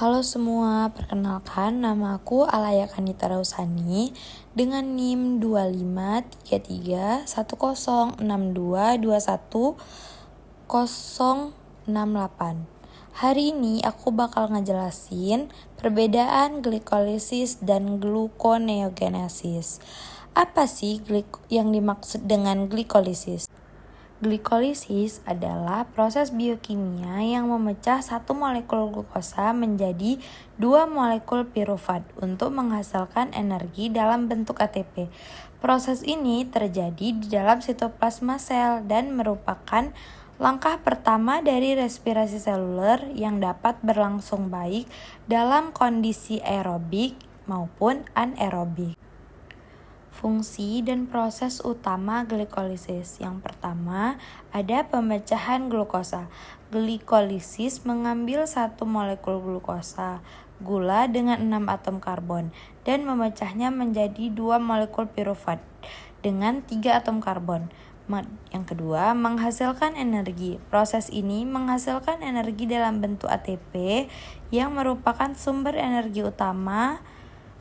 Halo semua, perkenalkan nama aku Alaya Kanita Rausani dengan NIM 25331062210068. Hari ini aku bakal ngejelasin perbedaan glikolisis dan gluconeogenesis. Apa sih yang dimaksud dengan glikolisis? Glikolisis adalah proses biokimia yang memecah satu molekul glukosa menjadi dua molekul pirufat untuk menghasilkan energi dalam bentuk ATP. Proses ini terjadi di dalam sitoplasma sel dan merupakan langkah pertama dari respirasi seluler yang dapat berlangsung baik dalam kondisi aerobik maupun anaerobik. Fungsi dan proses utama glikolisis. Yang pertama, ada pemecahan glukosa. Glikolisis mengambil satu molekul glukosa, gula dengan 6 atom karbon, dan memecahnya menjadi dua molekul pirufat dengan 3 atom karbon. Yang kedua, menghasilkan energi. Proses ini menghasilkan energi dalam bentuk ATP yang merupakan sumber energi utama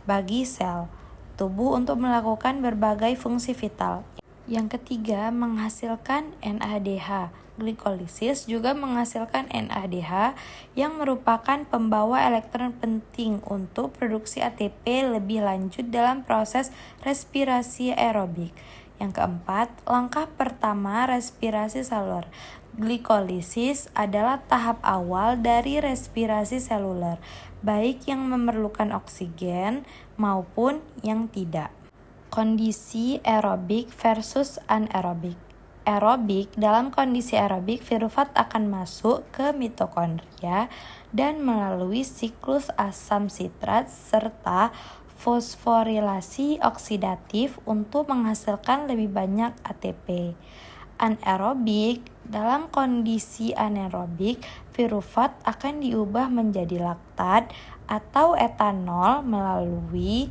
bagi sel tubuh untuk melakukan berbagai fungsi vital. Yang ketiga, menghasilkan NADH. Glikolisis juga menghasilkan NADH yang merupakan pembawa elektron penting untuk produksi ATP lebih lanjut dalam proses respirasi aerobik. Yang keempat, langkah pertama respirasi seluler. Glikolisis adalah tahap awal dari respirasi seluler, baik yang memerlukan oksigen maupun yang tidak. Kondisi aerobik versus anaerobik. Aerobik, dalam kondisi aerobik, pirufat akan masuk ke mitokondria dan melalui siklus asam sitrat serta fosforilasi oksidatif untuk menghasilkan lebih banyak ATP. Anaerobik, dalam kondisi anaerobik, pirufat akan diubah menjadi laktat atau etanol melalui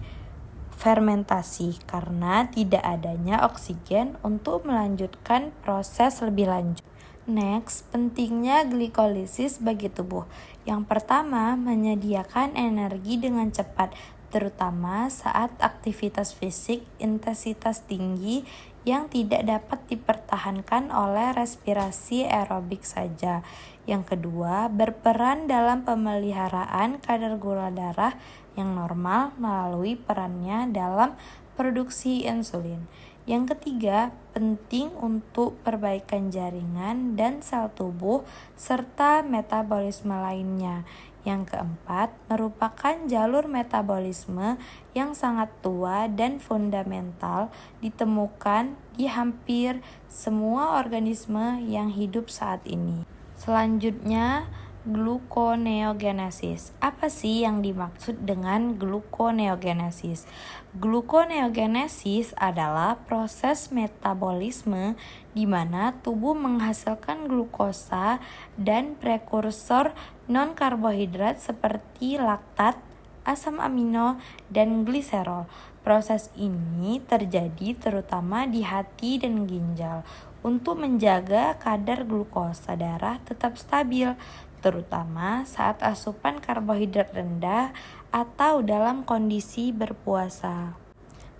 fermentasi karena tidak adanya oksigen untuk melanjutkan proses lebih lanjut. Next, pentingnya glikolisis bagi tubuh. Yang pertama, menyediakan energi dengan cepat, terutama saat aktivitas fisik intensitas tinggi yang tidak dapat dipertahankan oleh respirasi aerobik saja. Yang kedua, berperan dalam pemeliharaan kadar gula darah yang normal melalui perannya dalam produksi insulin. Yang ketiga, penting untuk perbaikan jaringan dan sel tubuh serta metabolisme lainnya. Yang keempat, merupakan jalur metabolisme yang sangat tua dan fundamental ditemukan di hampir semua organisme yang hidup saat ini. Selanjutnya, gluconeogenesis. Apa sih yang dimaksud dengan gluconeogenesis? Gluconeogenesis adalah proses metabolisme di mana tubuh menghasilkan glukosa dan prekursor non-karbohidrat seperti laktat, asam amino, dan gliserol. Proses ini terjadi terutama di hati dan ginjal untuk menjaga kadar glukosa darah tetap stabil, terutama saat asupan karbohidrat rendah atau dalam kondisi berpuasa.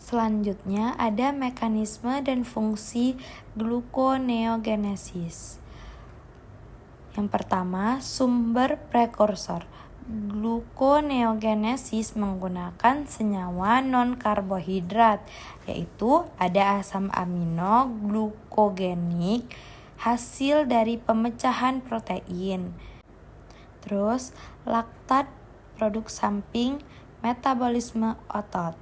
Selanjutnya ada mekanisme dan fungsi gluconeogenesis. Yang pertama, sumber prekursor. Gluconeogenesis menggunakan senyawa non-karbohidrat, yaitu ada asam amino glukogenik hasil dari pemecahan protein. Terus, laktat produk samping metabolisme otot.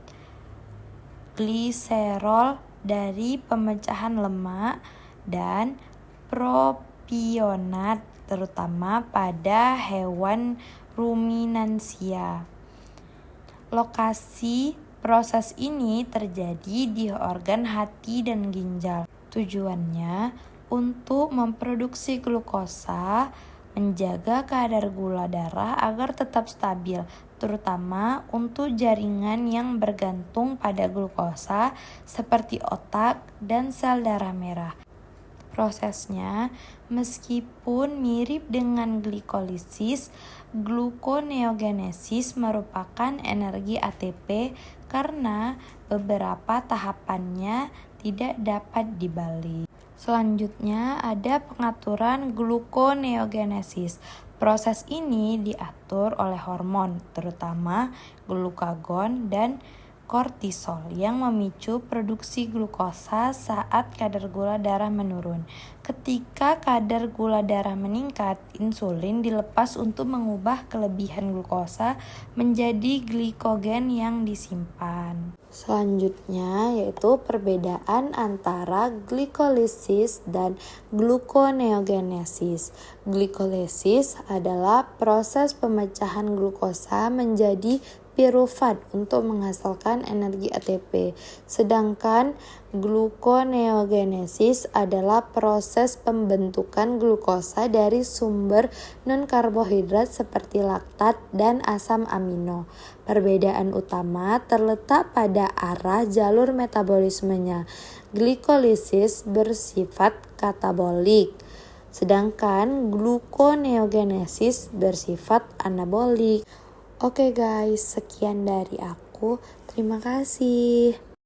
Gliserol dari pemecahan lemak dan propionat terutama pada hewan ruminansia. Lokasi proses ini terjadi di organ hati dan ginjal. Tujuannya untuk memproduksi glukosa, menjaga kadar gula darah agar tetap stabil, terutama untuk jaringan yang bergantung pada glukosa seperti otak dan sel darah merah. Prosesnya, meskipun mirip dengan glikolisis, gluconeogenesis merupakan energi ATP karena beberapa tahapannya tidak dapat dibalik. Selanjutnya ada pengaturan gluconeogenesis. Proses ini diatur oleh hormon, terutama glukagon dan kortisol yang memicu produksi glukosa saat kadar gula darah menurun. Ketika kadar gula darah meningkat, insulin dilepas untuk mengubah kelebihan glukosa menjadi glikogen yang disimpan. Selanjutnya yaitu perbedaan antara glikolisis dan gluconeogenesis. Glikolisis adalah proses pemecahan glukosa menjadi pirufat untuk menghasilkan energi ATP. Sedangkan gluconeogenesis adalah proses pembentukan glukosa dari sumber non-karbohidrat seperti laktat dan asam amino. Perbedaan utama terletak pada arah jalur metabolismenya. Glikolisis bersifat katabolik, sedangkan gluconeogenesis bersifat anabolik. Oke guys, sekian dari aku. Terima kasih.